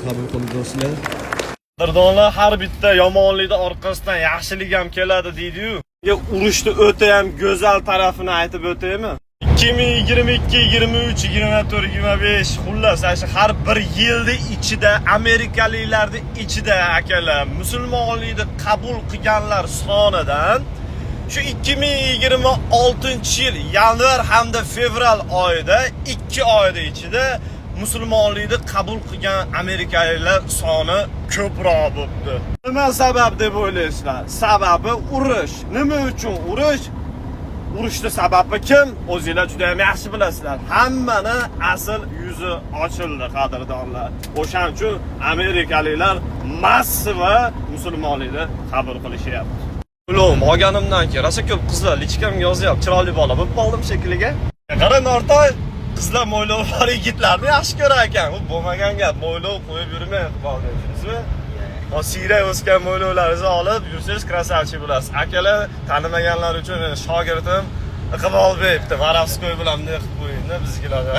Qabul qilib do'stlar. Qadrdonlar har bitta yomonlikni orqasidan yaxshilik ham keladi deydi-yu. Urushni o'ta ham go'zal tarafini aytib o'taymi? 2022, 23, 24, 25 xullas shu har bir yilda ichida amerikaliklarning ichida akalar musulmonlikni qabul qilganlar sonidan shu 2026-yil yanvar hamda fevral oyida 2 oyda ichida musulmonlikni qabul qilgan amerikaliklar soni ko'proq bo'ldi. Nima sabab deb o'ylaysizlar? Sababi urush. Nima uchun urush? Urushning sababi kim? O'zingizlar juda ham yaxshi bilasizlar. Hammani asl yuzi ochildi, qadrdonlar. O'shaning uchun amerikaliklar massiva musulmonlikni qabul qilishyapti. Ulo'm olganimdan keyin rosa ko'p qizlar lichkamga yozyapti, chiroyli bola bo'lib qoldim shekilliga. Qara Nortoy, qizlar mo'ylov bor yigitlarni yaxshi ko'rar ekan. Bu bo'lmagan gap, mo'ylov qo'yib yurmay qolgan, tushunasizmi? Siyrak o'sgan mo'ylovlaringizni olib yursangiz krasavchik bo'lasiz. Akalar tanimaganlar uchun shogirdim Iqbolbek bitta Varavskoy bilan bunday qilib qo'yingda bizgilarga.